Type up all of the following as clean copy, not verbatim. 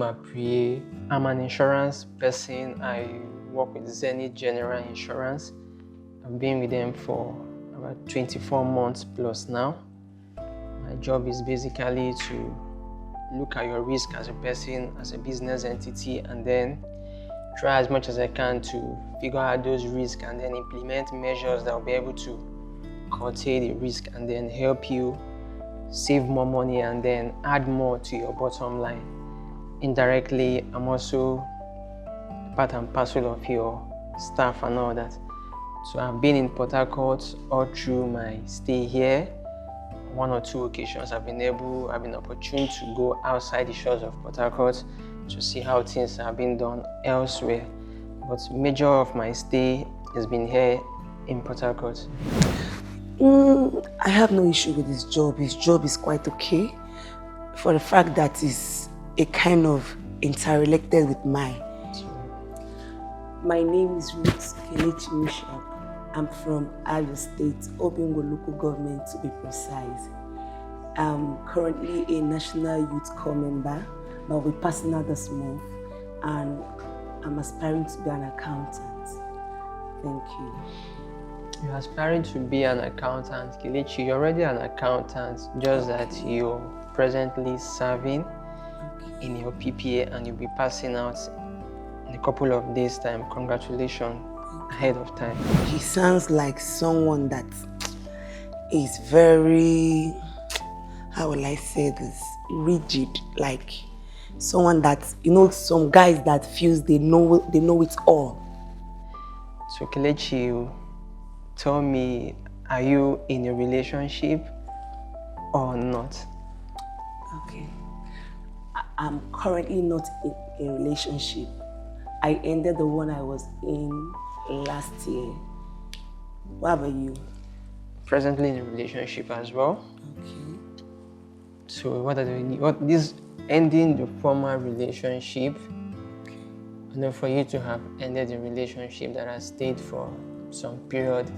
Aprie. I'm an insurance person. I work with Zenith General Insurance. I've been with them for about 24 months plus now. My job is basically to look at your risk as a person, as a business entity, and then try as much as I can to figure out those risks and then implement measures that will be able to curtail the risk and then help you save more money and then add more to your bottom line. Indirectly, I'm also part and parcel of your staff and all that. So I've been in Port Harcourt all through my stay here. One or two occasions I've been opportune to go outside the shores of Port Harcourt to see how things are being done elsewhere. But major of my stay has been here in Port Harcourt. I have no issue with his job. His job is quite okay for the fact that it's a kind of interrelated with mine. My name is Ruth Kelechi Mishak. I'm from Iowa State, Obingo local government to be precise. I'm currently a National Youth Corps member, but we're passing out this month, and I'm aspiring to be an accountant. Thank you. You're aspiring to be an accountant, Kelechi. You're already an accountant, just that you're presently serving in your PPA and you'll be passing out in a couple of days' time. Congratulations ahead of time. He sounds like someone that is very, how will I say this, rigid, like someone that, some guys that feels they know it all. So Kelechi, tell me, are you in a relationship or not? Okay. I'm currently not in a relationship. I ended the one I was in last year. What about you? Presently in a relationship as well. Okay. So what this ending the former relationship, and then for you to have ended a relationship that has stayed for some period,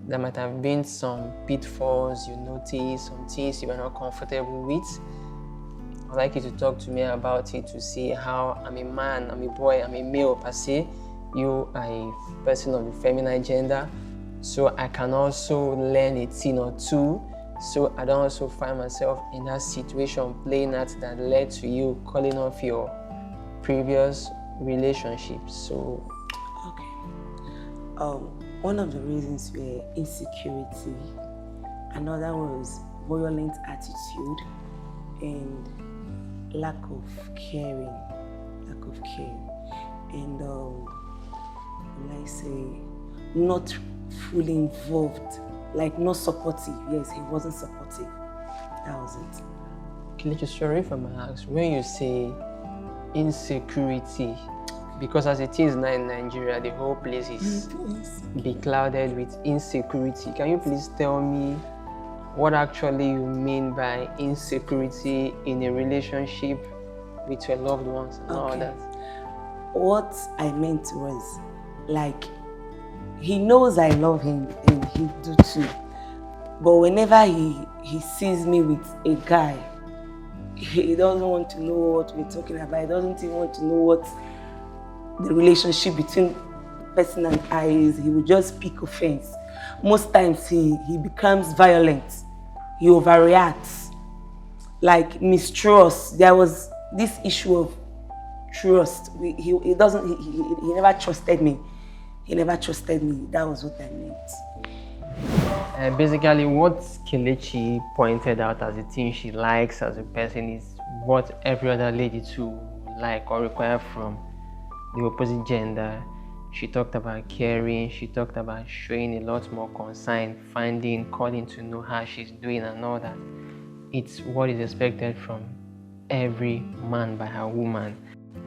there might have been some pitfalls you noticed, some things you were not comfortable with. I'd like you to talk to me about it to see how I'm a man, I'm a boy, I'm a male per se. You are a person of the feminine gender, so I can also learn a thing or two, so I don't also find myself in that situation playing that led to you calling off your previous relationships. So okay. One of the reasons were insecurity, another was violent attitude, and lack of caring, and like say, not fully involved, like not supportive. Yes, he wasn't supportive. That was it. Kelechi, sorry if I'm asked, when you say insecurity, because as it is now in Nigeria, the whole place is beclouded with insecurity. Can you please tell me what actually you mean by insecurity in a relationship with your loved ones and all that? What I meant was, like, he knows I love him and he do too. But whenever he sees me with a guy, he doesn't want to know what we're talking about. He doesn't even want to know what the relationship between the person and I is. He will just pick offense. Most times he becomes violent. He overreacts. Like mistrust. There was this issue of trust. He never trusted me. That was what I meant. Basically, what Kelechi pointed out as the thing she likes as a person is what every other lady too like or require from the opposite gender. She talked about caring, she talked about showing a lot more concern, calling to know how she's doing and all that. It's what is expected from every man by a woman.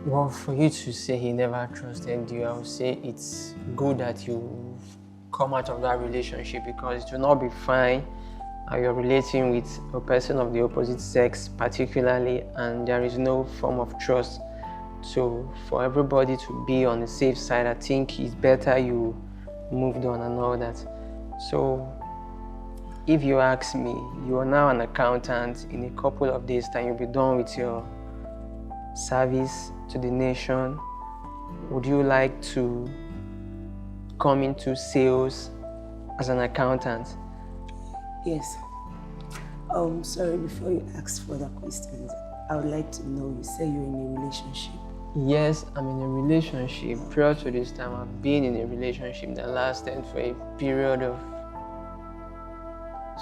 Well, for you to say he never trusted you, I would say it's good that you've come out of that relationship, because it will not be fine you're relating with a person of the opposite sex particularly, and there is no form of trust. So for everybody to be on the safe side, I think it's better you moved on and all that. So if you ask me, you are now an accountant. In a couple of days time, you'll be done with your service to the nation? Would you like to come into sales as an accountant? Yes. Sorry, before you ask further questions, I would like to know, you say you're in a relationship. Yes, I'm in a relationship. Prior to this time, I've been in a relationship that lasted for a period of,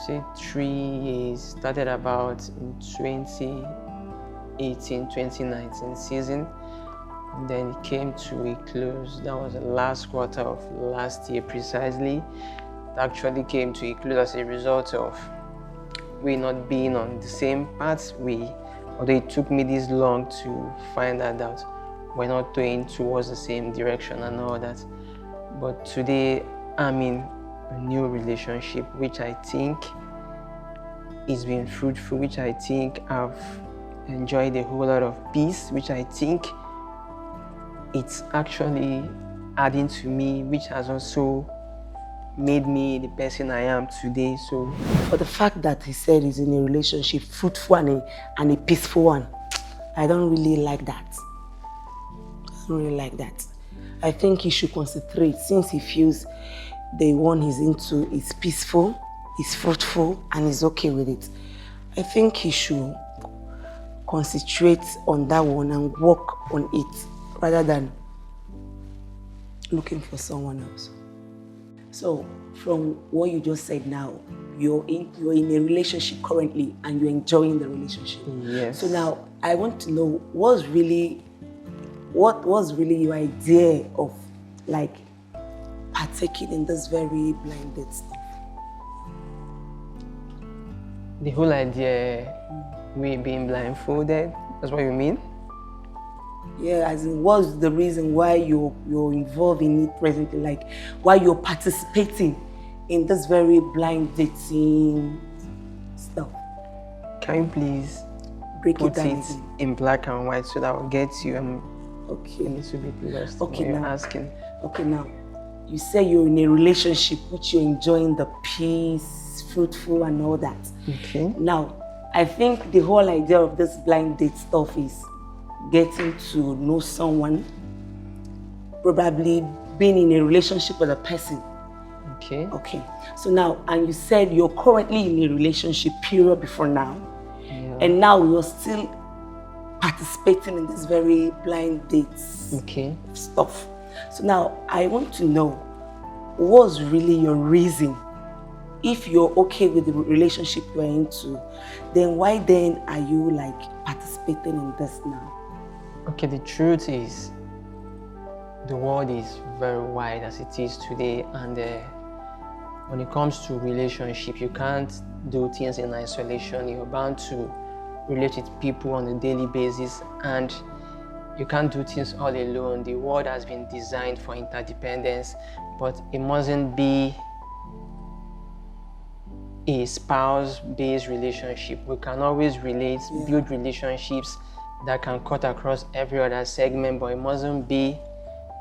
say, 3 years. Started about in 2018, 2019 season. And then it came to a close. That was the last quarter of last year precisely. It actually came to a close as a result of we not being on the same path. Although it took me this long to find out that we're not going towards the same direction and all that. But today I'm in a new relationship, which I think is been fruitful, which I think I've enjoyed a whole lot of peace, which I think it's actually adding to me, which has also made me the person I am today. So, for the fact that he said he's in a relationship, fruitful and a peaceful one, I don't really like that. I don't really like that. I think he should concentrate, since he feels the one he's into is peaceful, is fruitful, and is okay with it. I think he should concentrate on that one and work on it, rather than looking for someone else. So, from what you just said now, you're in a relationship currently and you're enjoying the relationship. Yes. So now, I want to know, what was really your idea of like partaking in this very blind date stuff? The whole idea, we being blindfolded, that's what you mean? Yeah, as in, what's the reason why you're involved in it presently? Like, why you're participating in this very blind dating stuff? Can you please break put it down it in black and white so that I'll get you? Okay. A little bit lost. Okay, you're now. Asking. Okay, now, you say you're in a relationship which you're enjoying the peace, fruitful, and all that. Okay. Now, I think the whole idea of this blind date stuff is getting to know someone, probably being in a relationship with a person. Okay. Okay. So now, and you said you're currently in a relationship period before now, Yeah. and now you're still participating in this very blind dates stuff. So now, I want to know, what's really your reason? If you're okay with the relationship you're into, then why then are you like participating in this now? Okay, the truth is, the world is very wide as it is today, and when it comes to relationship, you can't do things in isolation. You're bound to relate with people on a daily basis, and you can't do things all alone. The world has been designed for interdependence, but it mustn't be a spouse-based relationship. We can always relate, build relationships that can cut across every other segment, but it mustn't be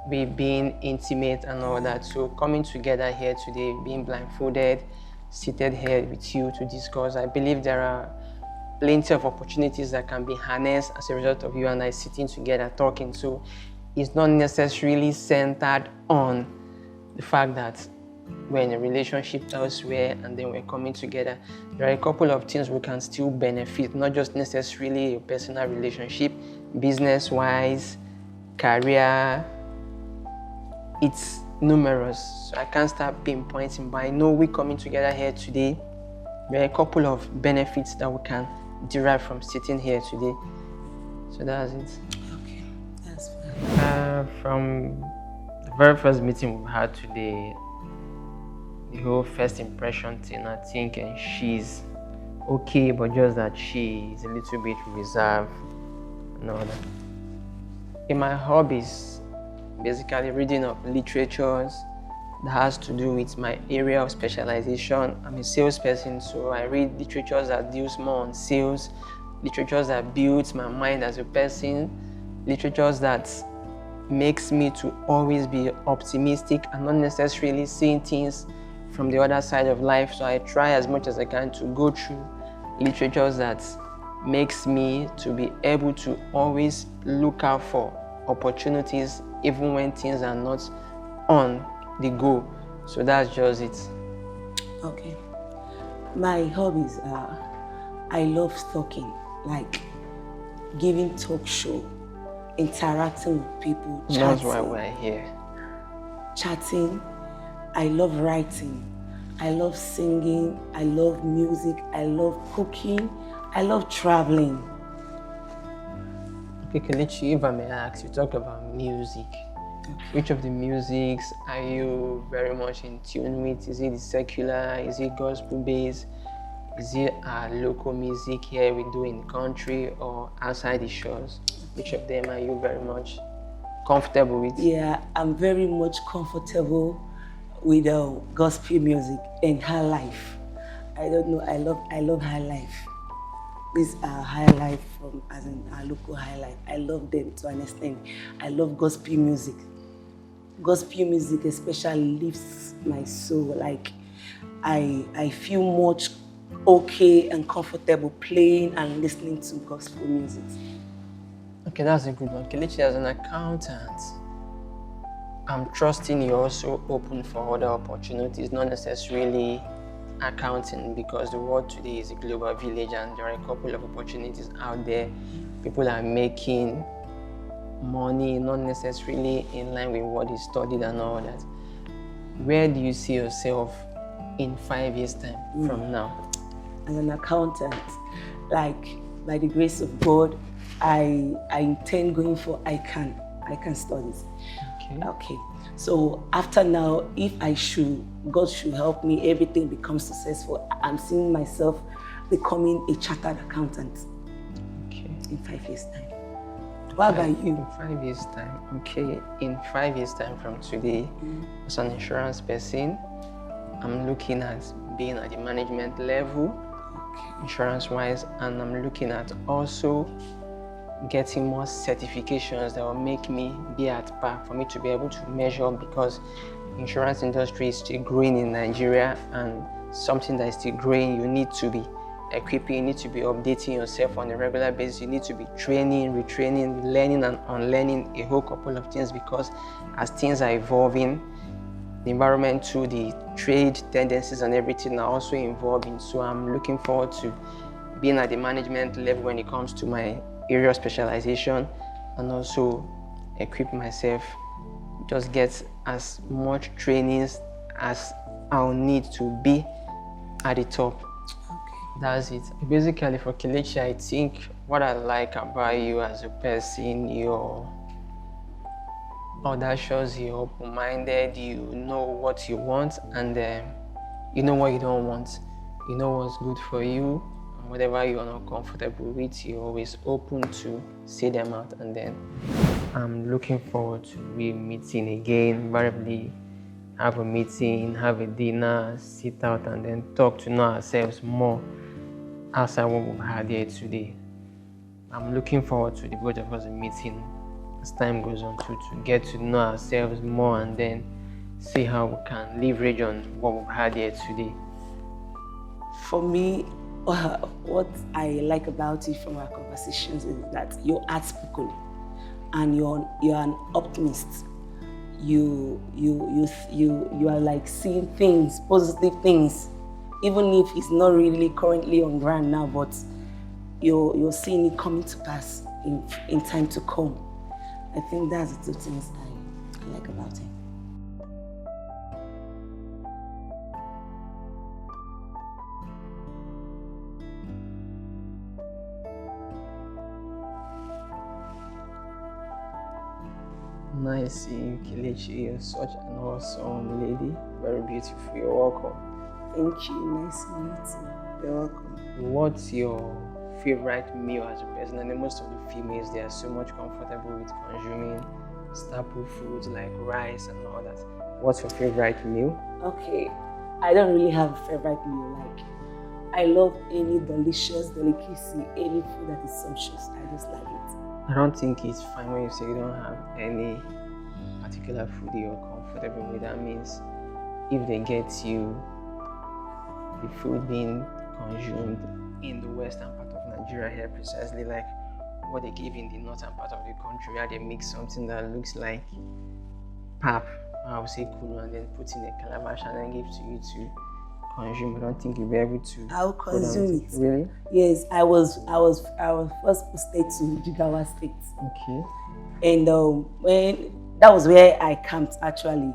we being intimate and all that. So coming together here today, being blindfolded, seated here with you to discuss, I believe there are plenty of opportunities that can be harnessed as a result of you and I sitting together talking. So it's not necessarily centered on the fact that we're in a relationship elsewhere and then we're coming together. There are a couple of things we can still benefit, not just necessarily a personal relationship, business-wise, career. It's numerous, so I can't start pinpointing, but I know we're coming together here today. There are a couple of benefits that we can derive from sitting here today. So that's it. Okay, that's fine. From the very first meeting we had today, the whole first impression thing, I think she's okay, but just that she is a little bit reserved and all that. In my hobbies, basically reading of literatures that has to do with my area of specialization. I'm a salesperson, so I read literatures that deals more on sales, literatures that builds my mind as a person, literatures that makes me to always be optimistic and not necessarily seeing things from the other side of life. So I try as much as I can to go through literatures that makes me to be able to always look out for opportunities even when things are not on the go. So that's just it. Okay. My hobbies are, I love talking, like giving talk show, interacting with people, chatting. That's why we're here. Chatting. I love writing. I love singing. I love music. I love cooking. I love traveling. Okay, Kelechi, if I may ask, you talk about music. Which of the musics are you very much in tune with? Is it the secular? Is it gospel based? Is it local music here we do in the country or outside the shores? Which of them are you very much comfortable with? Yeah, I'm very much comfortable with gospel music and high life. I don't know, I love high life. These are high life from, as in our local high life. I love them to an extent. I love gospel music. Gospel music especially lifts my soul. Like I feel much okay and comfortable playing and listening to gospel music. Okay, that's a good one. Kelechi, as an accountant, I'm trusting you're also open for other opportunities, not necessarily accounting, because the world today is a global village and there are a couple of opportunities out there. People are making money, not necessarily in line with what is studied and all that. Where do you see yourself in 5 years' time from now? As an accountant, like by the grace of God, I intend going for ICANN studies. Okay. So after now, if God should help me, everything becomes successful. I'm seeing myself becoming a chartered accountant. Okay. In 5 years' time. What about you? In 5 years' time, okay. In 5 years' time from today, as an insurance person, I'm looking at being at the management level, insurance-wise, and I'm looking at also getting more certifications that will make me be at par for me to be able to measure up, because insurance industry is still growing in Nigeria, and something that is still growing, you need to be equipping, you need to be updating yourself on a regular basis, you need to be training, retraining, learning and unlearning a whole couple of things, because as things are evolving, the environment too, the trade tendencies and everything are also evolving. So I'm looking forward to being at the management level when it comes to my area of specialization, and also equip myself, just get as much trainings as I'll need to be at the top. Okay. That's it. Basically for Kelechi, I think what I like about you as a person, you're audacious, you're open-minded, you know what you want, and you know what you don't want. You know what's good for you, and whatever you are not comfortable with, you're always open to say them out. And then I'm looking forward to meeting again, probably have a meeting, have a dinner, sit out and then talk to know ourselves more outside what we've had here today. I'm looking forward to the both of us meeting as time goes on to get to know ourselves more, and then see how we can leverage on what we've had here today. For me, what I like about you from our conversations is that you're outspoken and you're an optimist. You are like seeing things, positive things, even if it's not really currently on ground now, but you're seeing it coming to pass in time to come. I think that's the two things I like about him. Nice seeing you, Kelechi. You're such an awesome lady. Very beautiful. You're welcome. Thank you. Nice to meet you. You're welcome. What's your favorite meal as a person? And most of the females, they are so much comfortable with consuming staple foods like rice and all that. What's your favorite meal? Okay, I don't really have a favorite meal. Like, I love any delicious delicacy, any food that is sumptuous. I just like it. I don't think it's fine when you say you don't have any particular food you're comfortable with. That means if they get you the food being consumed in the western part of Nigeria here precisely, like what they give in the northern part of the country, where they mix something that looks like pap, I would say kunu, and then put in a calabash and then give to you to consume. I don't think you'll be able to. I'll consume it. Really? Yes, I was first posted to Jigawa State. Okay. And when that was where I camped actually.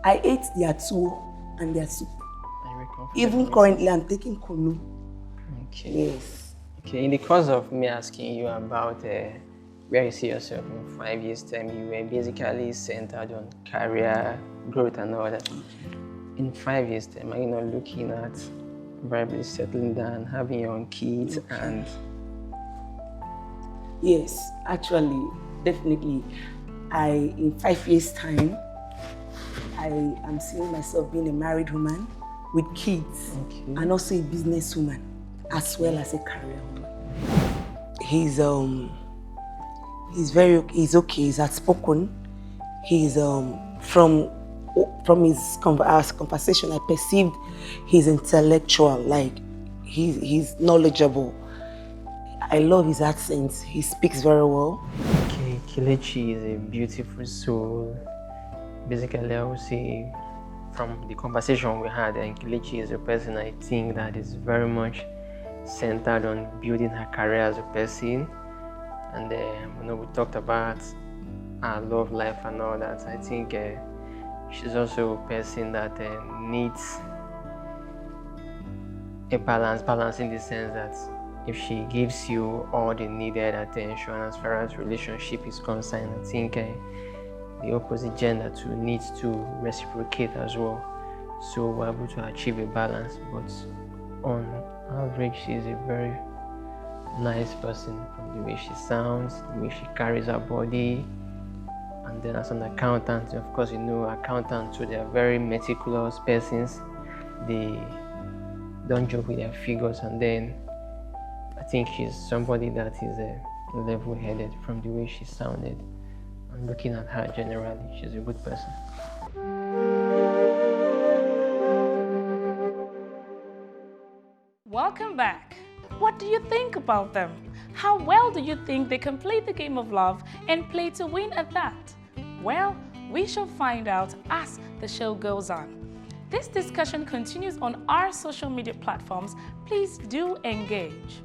I ate their tuwo and their soup. Even currently, I'm taking kunu. Okay. Yes. Okay. In the course of me asking you about where you see yourself in 5 years' time, you were basically centered on career growth and all that. In 5 years' time, are you not looking at probably settling down, having your own kids, and? Yes, actually, definitely. In 5 years' time, I am seeing myself being a married woman with kids, and also a businesswoman, as well as a career woman. He's okay. He's outspoken. He's from his conversation, I perceived he's intellectual. Like he's knowledgeable. I love his accent. He speaks very well. Okay, Kelechi is a beautiful soul. Basically, I would say, from the conversation we had, and Kelechi is a person I think that is very much centered on building her career as a person. And we talked about her love life and all that. I think she's also a person that needs a balance in the sense that if she gives you all the needed attention as far as relationship is concerned, I think the opposite gender too needs to reciprocate as well, so we're able to achieve a balance. But on average, she's a very nice person, from the way she sounds, the way she carries her body. And then as an accountant, of course, accountants, so they're very meticulous persons. They don't joke with their figures, and then I think she's somebody that is level-headed from the way she sounded. And looking at her generally, she's a good person. Welcome back. What do you think about them? How well do you think they can play the game of love and play to win at that? Well, we shall find out as the show goes on. This discussion continues on our social media platforms. Please do engage.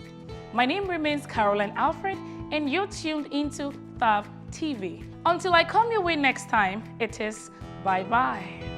My name remains Caroline Alfred, and you're tuned into Thab TV. Until I come your way next time, it is bye-bye.